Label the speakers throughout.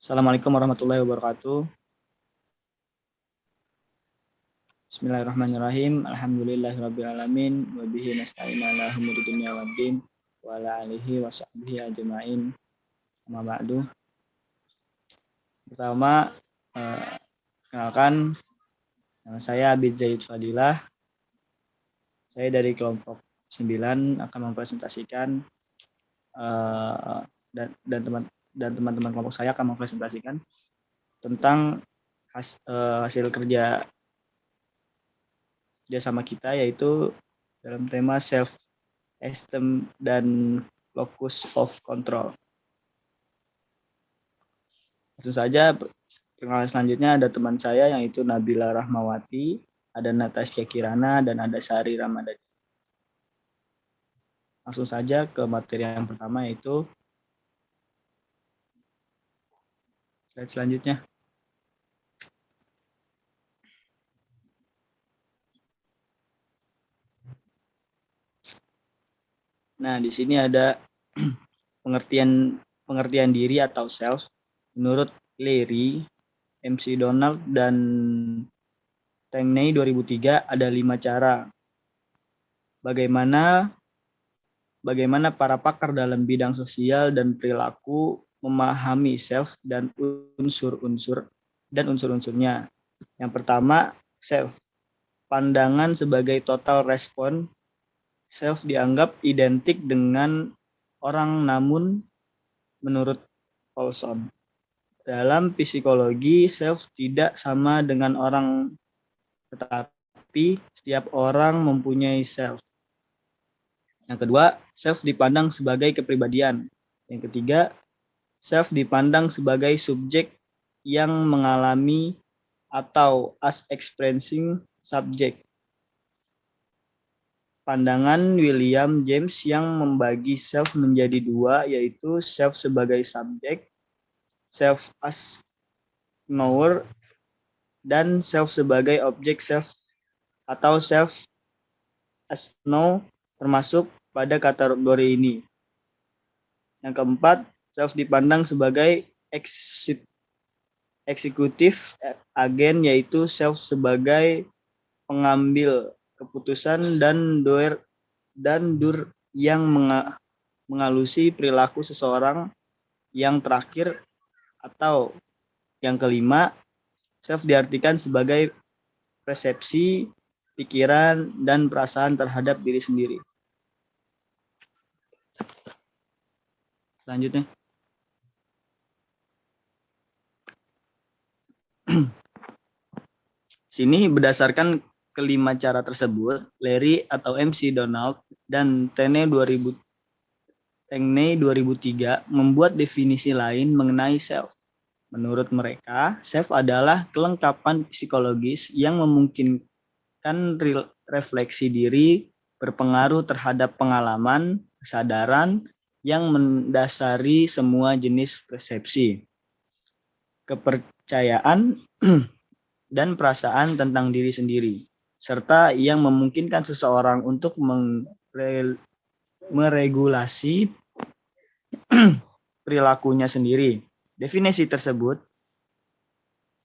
Speaker 1: Assalamualaikum warahmatullahi wabarakatuh. Bismillahirrahmanirrahim. Alhamdulillahirrabbilalamin. Wa bihi nasta'in ala umuri dunya waddin. Wa ala alihi wa sahbihi ajma'in. Amma ba'du. Pertama, kenalkan, nama saya Abid Zaid Fadilah. Saya dari kelompok 9 akan mempresentasikan dan teman-teman kelompok saya akan mempresentasikan tentang hasil kerja sama kita, yaitu dalam tema self esteem dan locus of control. Langsung saja, perkenalan selanjutnya ada teman saya yaitu Nabila Rahmawati, ada Natasha Kirana, dan ada Sari Ramadhani. Langsung saja ke materi yang pertama, yaitu slide selanjutnya. Nah, di sini ada pengertian diri atau self. Menurut Larry, MC Donald, dan Tangney 2003 ada 5 cara bagaimana para pakar dalam bidang sosial dan perilaku memahami self dan unsur-unsurnya. Yang pertama, self. Pandangan sebagai total respon. Self dianggap identik dengan orang, namun menurut Paulson, dalam psikologi, self tidak sama dengan orang, tetapi setiap orang mempunyai self. Yang kedua, self dipandang sebagai kepribadian. Yang ketiga, self dipandang sebagai subjek yang mengalami atau as experiencing subject. Pandangan William James yang membagi self menjadi dua, yaitu self sebagai subjek, self as knower, dan self sebagai objek self atau self as know, termasuk pada kategori ini. Yang keempat, self dipandang sebagai eksekutif agen, yaitu self sebagai pengambil keputusan dan doer yang mengalusi perilaku seseorang. Yang terakhir atau yang kelima, self diartikan sebagai persepsi, pikiran, dan perasaan terhadap diri sendiri. Selanjutnya. Sini berdasarkan kelima cara tersebut, Larry atau MC Donald dan Tangney 2003 membuat definisi lain mengenai self. Menurut mereka, self adalah kelengkapan psikologis yang memungkinkan refleksi diri berpengaruh terhadap pengalaman, kesadaran yang mendasari semua jenis persepsi, kepercayaan, dan perasaan tentang diri sendiri, serta yang memungkinkan seseorang untuk meregulasi perilakunya sendiri. Definisi tersebut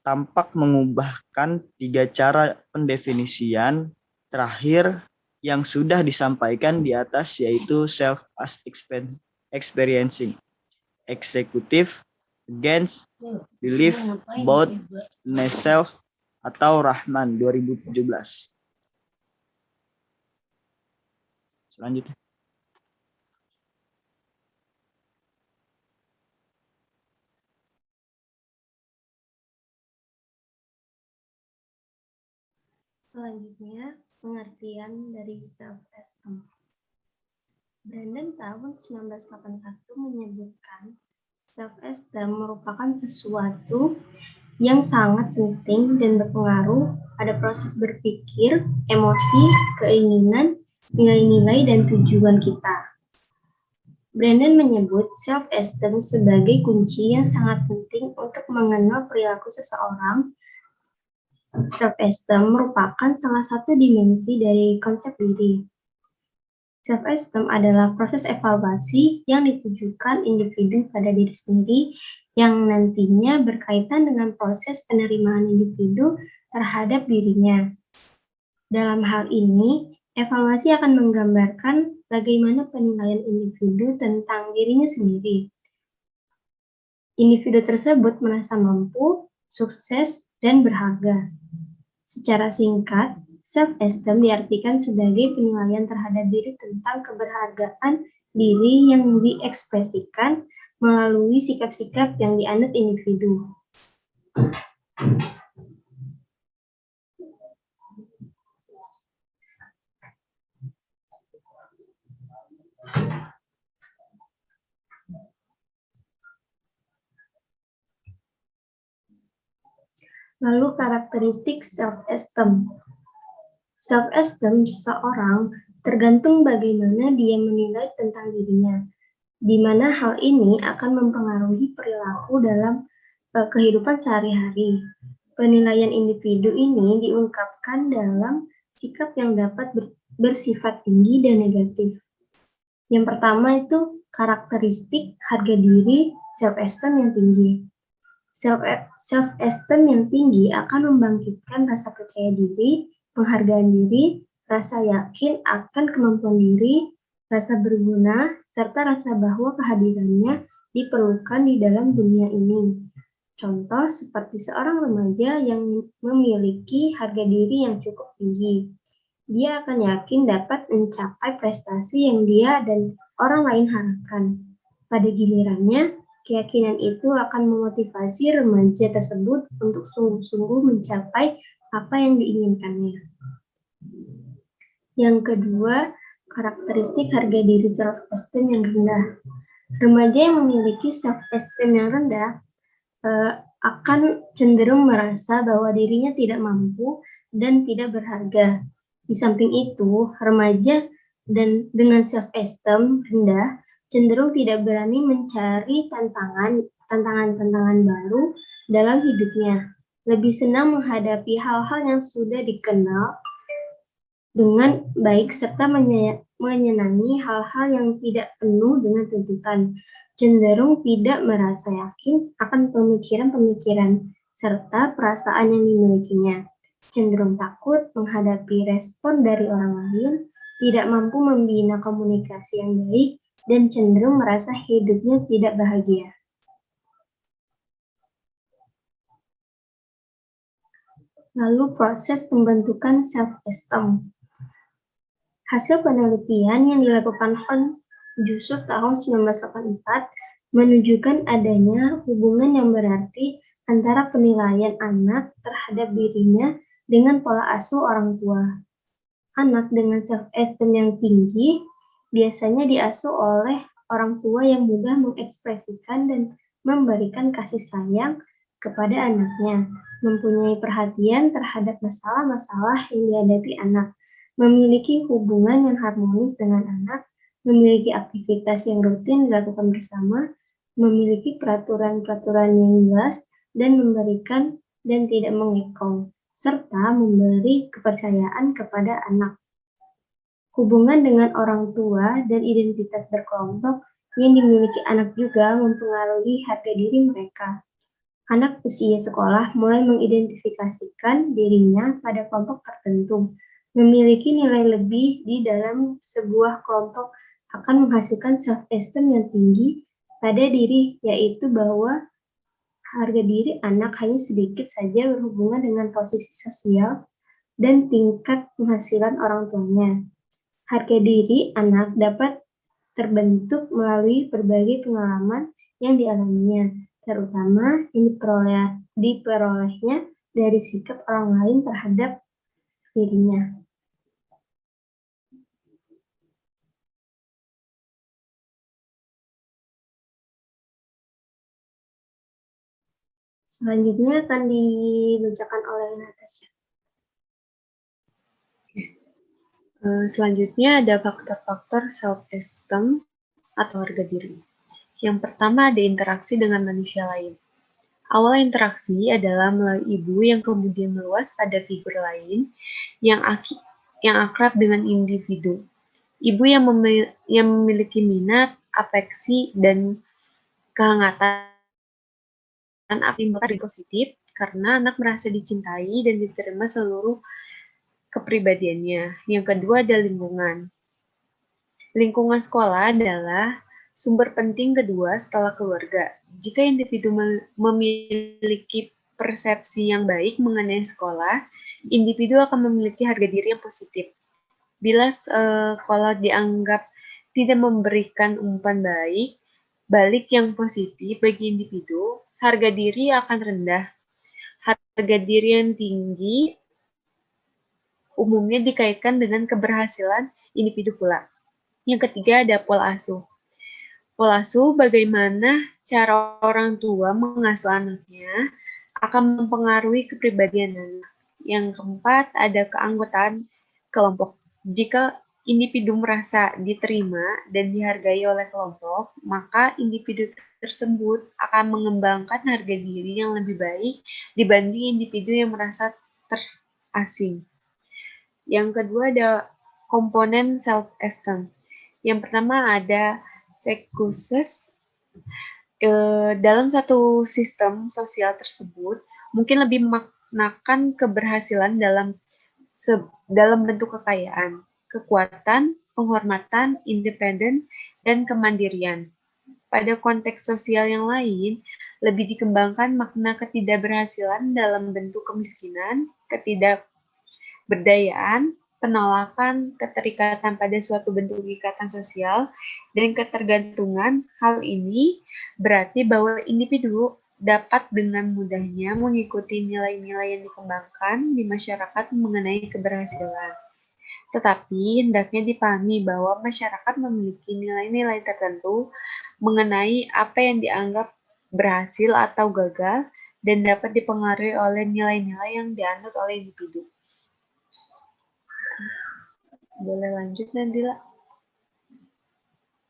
Speaker 1: tampak mengubahkan 3 cara pendefinisian terakhir yang sudah disampaikan di atas, yaitu self as experiencing, executive, against, belief, about, self, atau Rahman 2017. Selanjutnya.
Speaker 2: Selanjutnya, pengertian dari self-esteem. Brandon tahun 1981 menyebutkan self-esteem merupakan sesuatu yang sangat penting dan berpengaruh pada proses berpikir, emosi, keinginan, nilai-nilai, dan tujuan kita. Brandon menyebut self-esteem sebagai kunci yang sangat penting untuk mengenal perilaku seseorang. Self-esteem merupakan salah satu dimensi dari konsep diri. Self-esteem adalah proses evaluasi yang ditujukan individu pada diri sendiri yang nantinya berkaitan dengan proses penerimaan individu terhadap dirinya. Dalam hal ini, evaluasi akan menggambarkan bagaimana penilaian individu tentang dirinya sendiri. Individu tersebut merasa mampu, sukses, dan berharga. Secara singkat, self-esteem diartikan sebagai penilaian terhadap diri tentang keberhargaan diri yang diekspresikan melalui sikap-sikap yang dianut individu. Lalu karakteristik self-esteem. Self-esteem seseorang tergantung bagaimana dia menilai tentang dirinya, di mana hal ini akan mempengaruhi perilaku dalam kehidupan sehari-hari. Penilaian individu ini diungkapkan dalam sikap yang dapat bersifat tinggi dan negatif. Yang pertama itu karakteristik harga diri self-esteem yang tinggi. Self-esteem yang tinggi akan membangkitkan rasa percaya diri, penghargaan diri, rasa yakin akan kemampuan diri, rasa berguna, serta rasa bahwa kehadirannya diperlukan di dalam dunia ini. Contoh seperti seorang remaja yang memiliki harga diri yang cukup tinggi. Dia akan yakin dapat mencapai prestasi yang dia dan orang lain harapkan. Pada gilirannya, keyakinan itu akan memotivasi remaja tersebut untuk sungguh-sungguh mencapai apa yang diinginkannya. Yang kedua, karakteristik harga diri self-esteem yang rendah. Remaja yang memiliki self-esteem yang rendah akan cenderung merasa bahwa dirinya tidak mampu dan tidak berharga. Di samping itu, remaja dengan self-esteem rendah cenderung tidak berani mencari tantangan baru dalam hidupnya. Lebih senang menghadapi hal-hal yang sudah dikenal dengan baik serta menyenangi hal-hal yang tidak penuh dengan tuntutan. Cenderung tidak merasa yakin akan pemikiran-pemikiran serta perasaan yang dimilikinya. Cenderung takut menghadapi respon dari orang lain, tidak mampu membina komunikasi yang baik, dan cenderung merasa hidupnya tidak bahagia. Lalu proses pembentukan self-esteem. Hasil penelitian yang dilakukan Hon Jusuf tahun 1984 menunjukkan adanya hubungan yang berarti antara penilaian anak terhadap dirinya dengan pola asuh orang tua. Anak dengan self-esteem yang tinggi biasanya diasuh oleh orang tua yang mudah mengekspresikan dan memberikan kasih sayang kepada anaknya, mempunyai perhatian terhadap masalah-masalah yang dihadapi anak, memiliki hubungan yang harmonis dengan anak, memiliki aktivitas yang rutin dilakukan bersama, memiliki peraturan-peraturan yang jelas, dan memberikan dan tidak mengekang, serta memberi kepercayaan kepada anak. Hubungan dengan orang tua dan identitas berkelompok yang dimiliki anak juga mempengaruhi harga diri mereka. Anak usia sekolah mulai mengidentifikasikan dirinya pada kelompok tertentu. Memiliki nilai lebih di dalam sebuah kelompok akan menghasilkan self-esteem yang tinggi pada diri, yaitu bahwa harga diri anak hanya sedikit saja berhubungan dengan posisi sosial dan tingkat penghasilan orang tuanya. Harga diri anak dapat terbentuk melalui berbagai pengalaman yang dialaminya, terutama yang diperolehnya dari sikap orang lain terhadap dirinya. Selanjutnya akan dibacakan oleh Natasha.
Speaker 3: Selanjutnya ada faktor-faktor self-esteem atau harga diri. Yang pertama ada interaksi dengan manusia lain. Awal interaksi adalah melalui ibu yang kemudian meluas pada figur lain yang akrab dengan individu. Ibu yang memiliki minat, afeksi, dan kehangatan akan menimbulkan positif karena anak merasa dicintai dan diterima seluruh kepribadiannya. Yang kedua ada lingkungan. Lingkungan sekolah adalah sumber penting kedua setelah keluarga. Jika individu memiliki persepsi yang baik mengenai sekolah, individu akan memiliki harga diri yang positif. Bila sekolah dianggap tidak memberikan umpan balik yang positif bagi individu, harga diri akan rendah. Harga diri yang tinggi umumnya dikaitkan dengan keberhasilan individu pula. Yang ketiga ada pola asuh. Pola asuh bagaimana cara orang tua mengasuh anaknya akan mempengaruhi kepribadian anak. Yang keempat ada keanggotaan kelompok. Jika individu merasa diterima dan dihargai oleh kelompok, maka individu tersebut akan mengembangkan harga diri yang lebih baik dibanding individu yang merasa terasing. Yang kedua ada komponen self-esteem. Yang pertama ada psychosis. Dalam satu sistem sosial tersebut, mungkin lebih memaknakan keberhasilan dalam bentuk kekayaan, kekuatan, penghormatan, independen, dan kemandirian. Pada konteks sosial yang lain, lebih dikembangkan makna ketidakberhasilan dalam bentuk kemiskinan, ketidakberdayaan, penolakan, keterikatan pada suatu bentuk ikatan sosial, dan ketergantungan. Hal ini berarti bahwa individu dapat dengan mudahnya mengikuti nilai-nilai yang dikembangkan di masyarakat mengenai keberhasilan. Tetapi hendaknya dipahami bahwa masyarakat memiliki nilai-nilai tertentu mengenai apa yang dianggap berhasil atau gagal dan dapat dipengaruhi oleh nilai-nilai yang dianut oleh individu. Boleh lanjut, Nandila.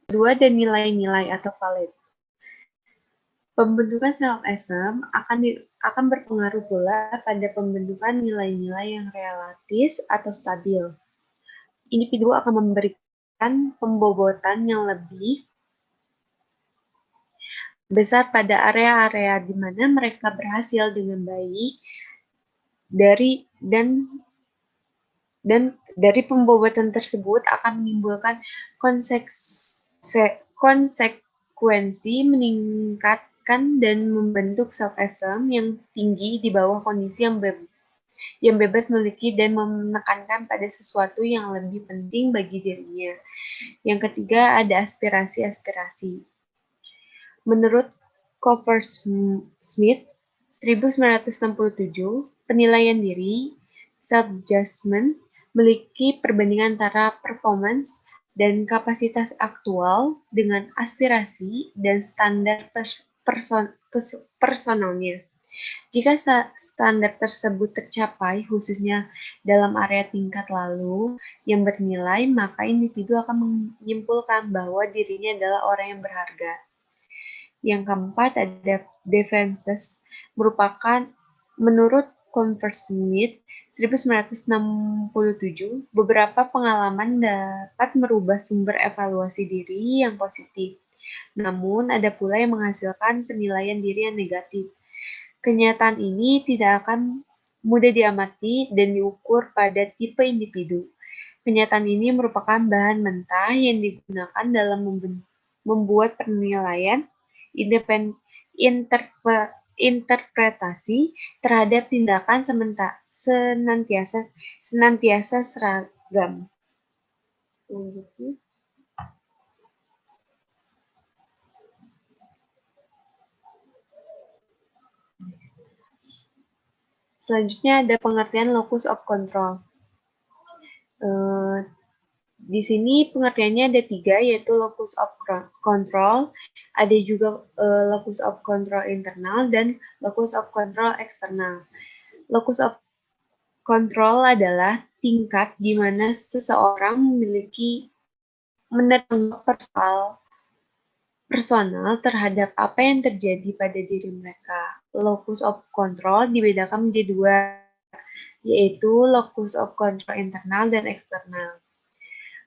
Speaker 3: Kedua, ada nilai-nilai atau valid. Pembentukan self-esteem akan berpengaruh pula pada pembentukan nilai-nilai yang relatif atau stabil. Individu akan memberikan pembobotan yang lebih besar pada area-area di mana mereka berhasil dengan baik dari pembobotan tersebut akan menimbulkan konsekuensi meningkatkan dan membentuk self-esteem yang tinggi di bawah kondisi yang bebas memiliki dan menekankan pada sesuatu yang lebih penting bagi dirinya. Yang ketiga ada aspirasi-aspirasi. Menurut Coppersmith 1967, penilaian diri, self-judgment, memiliki perbandingan antara performance dan kapasitas aktual dengan aspirasi dan standar personalnya. Jika standar tersebut tercapai, khususnya dalam area tingkat lalu yang bernilai, maka individu akan menyimpulkan bahwa dirinya adalah orang yang berharga. Yang keempat ada defenses, merupakan menurut Coppersmith 1967, beberapa pengalaman dapat merubah sumber evaluasi diri yang positif. Namun, ada pula yang menghasilkan penilaian diri yang negatif. Kenyataan ini tidak akan mudah diamati dan diukur pada tipe individu. Kenyataan ini merupakan bahan mentah yang digunakan dalam membuat penilaian interpretasi terhadap tindakan senantiasa seragam. Selanjutnya ada pengertian locus of control. Di sini pengertiannya ada 3, yaitu locus of control, ada juga locus of control internal, dan locus of control eksternal. Locus of control adalah tingkat di mana seseorang memiliki menerangkan personal terhadap apa yang terjadi pada diri mereka. Locus of control dibedakan menjadi 2, yaitu locus of control internal dan eksternal.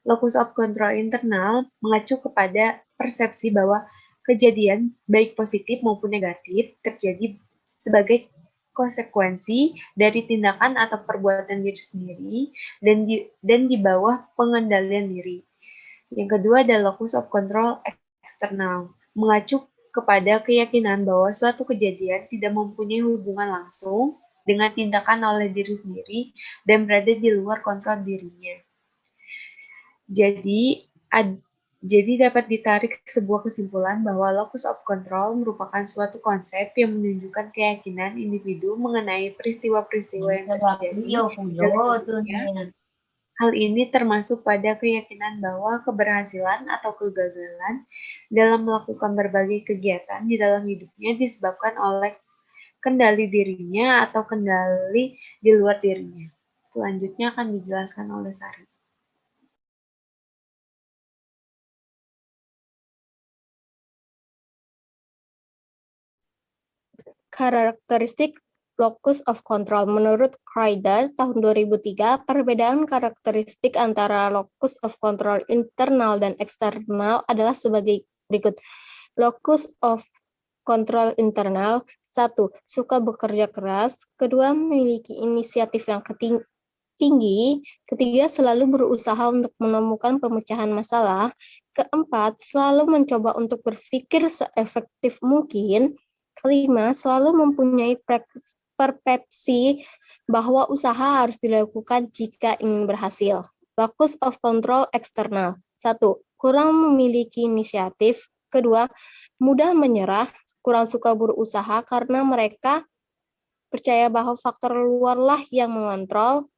Speaker 3: Locus of control internal mengacu kepada persepsi bahwa kejadian baik positif maupun negatif terjadi sebagai konsekuensi dari tindakan atau perbuatan diri sendiri dan di bawah pengendalian diri. Yang kedua adalah locus of control eksternal, mengacu kepada keyakinan bahwa suatu kejadian tidak mempunyai hubungan langsung dengan tindakan oleh diri sendiri dan berada di luar kontrol dirinya. Jadi dapat ditarik sebuah kesimpulan bahwa locus of control merupakan suatu konsep yang menunjukkan keyakinan individu mengenai peristiwa-peristiwa yang terjadi dalam hidupnya. Hal ini termasuk pada keyakinan bahwa keberhasilan atau kegagalan dalam melakukan berbagai kegiatan di dalam hidupnya disebabkan oleh kendali dirinya atau kendali di luar dirinya. Selanjutnya akan dijelaskan oleh Sari.
Speaker 4: Karakteristik locus of control. Menurut Kreider tahun 2003, perbedaan karakteristik antara locus of control internal dan eksternal adalah sebagai berikut. Locus of control internal, 1. Suka bekerja keras, 2. Memiliki inisiatif yang tinggi, 3. Selalu berusaha untuk menemukan pemecahan masalah, 4. Selalu mencoba untuk berpikir seefektif mungkin, 5. Selalu mempunyai persepsi bahwa usaha harus dilakukan jika ingin berhasil. Locus of control eksternal. 1. Kurang memiliki inisiatif. 2. Mudah menyerah, kurang suka berusaha karena mereka percaya bahwa faktor luarlah yang mengontrol.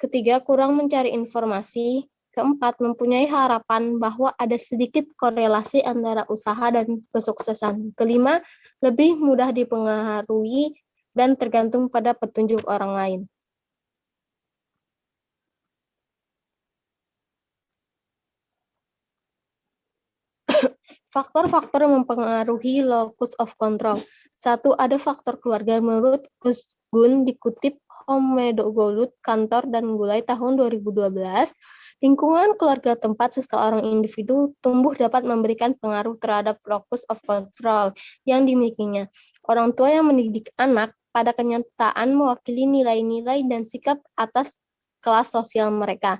Speaker 4: 3. Kurang mencari informasi. 4. Mempunyai harapan bahwa ada sedikit korelasi antara usaha dan kesuksesan. 5. Lebih mudah dipengaruhi dan tergantung pada petunjuk orang lain. Faktor-faktor yang mempengaruhi locus of control. 1. Ada faktor keluarga. Menurut Gus Gun dikutip Homedogolut Kantor dan Gulai tahun 2012, lingkungan keluarga tempat seseorang individu tumbuh dapat memberikan pengaruh terhadap locus of control yang dimilikinya. Orang tua yang mendidik anak pada kenyataan mewakili nilai-nilai dan sikap atas kelas sosial mereka.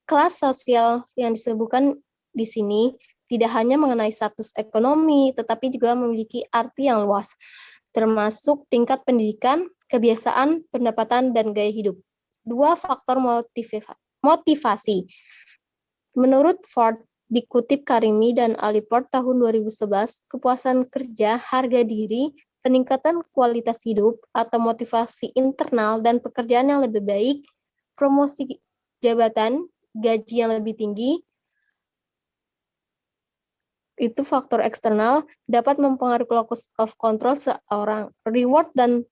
Speaker 4: Kelas sosial yang disebutkan di sini tidak hanya mengenai status ekonomi, tetapi juga memiliki arti yang luas, termasuk tingkat pendidikan, kebiasaan, pendapatan, dan gaya hidup. 2. Faktor motivasi. Menurut Ford, dikutip Karimi dan Aliport tahun 2011, kepuasan kerja, harga diri, peningkatan kualitas hidup, atau motivasi internal dan pekerjaan yang lebih baik, promosi jabatan, gaji yang lebih tinggi, itu faktor eksternal dapat mempengaruhi locus of control seorang. Reward dan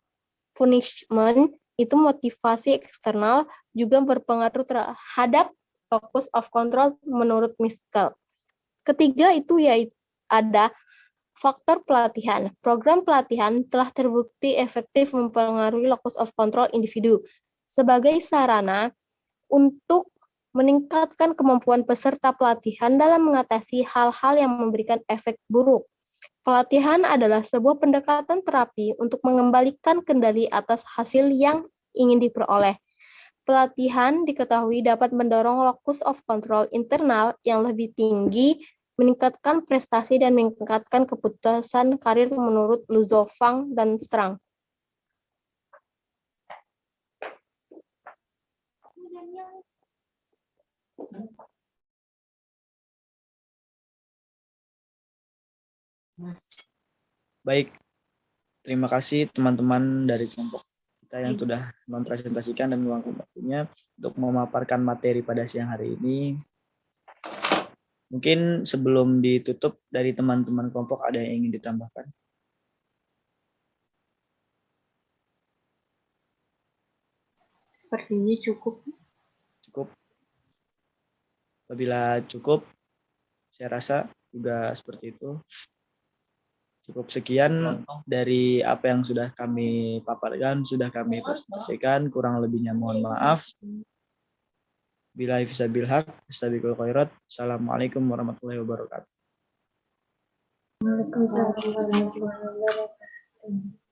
Speaker 4: punishment itu motivasi eksternal juga berpengaruh terhadap locus of control menurut Miskel. Ketiga itu yaitu ada faktor pelatihan. Program pelatihan telah terbukti efektif mempengaruhi locus of control individu sebagai sarana untuk meningkatkan kemampuan peserta pelatihan dalam mengatasi hal-hal yang memberikan efek buruk. Pelatihan adalah sebuah pendekatan terapi untuk mengembalikan kendali atas hasil yang ingin diperoleh. Pelatihan diketahui dapat mendorong locus of control internal yang lebih tinggi, meningkatkan prestasi dan meningkatkan keputusan karir menurut Luzo, Fang, dan Strang.
Speaker 1: Baik, terima kasih teman-teman dari kelompok kita yang sudah mempresentasikan dan meluangkan waktunya untuk memaparkan materi pada siang hari ini. Mungkin sebelum ditutup dari teman-teman kelompok ada yang ingin ditambahkan?
Speaker 3: Sepertinya cukup.
Speaker 1: Cukup. Apabila cukup, saya rasa juga seperti itu. Cukup sekian dari apa yang sudah kami paparkan, sudah kami presentasikan. Kurang lebihnya mohon maaf. Billahi fisabilillah, astagfirullah khairat. Assalamualaikum warahmatullahi wabarakatuh.
Speaker 2: Waalaikumsalam warahmatullahi wabarakatuh.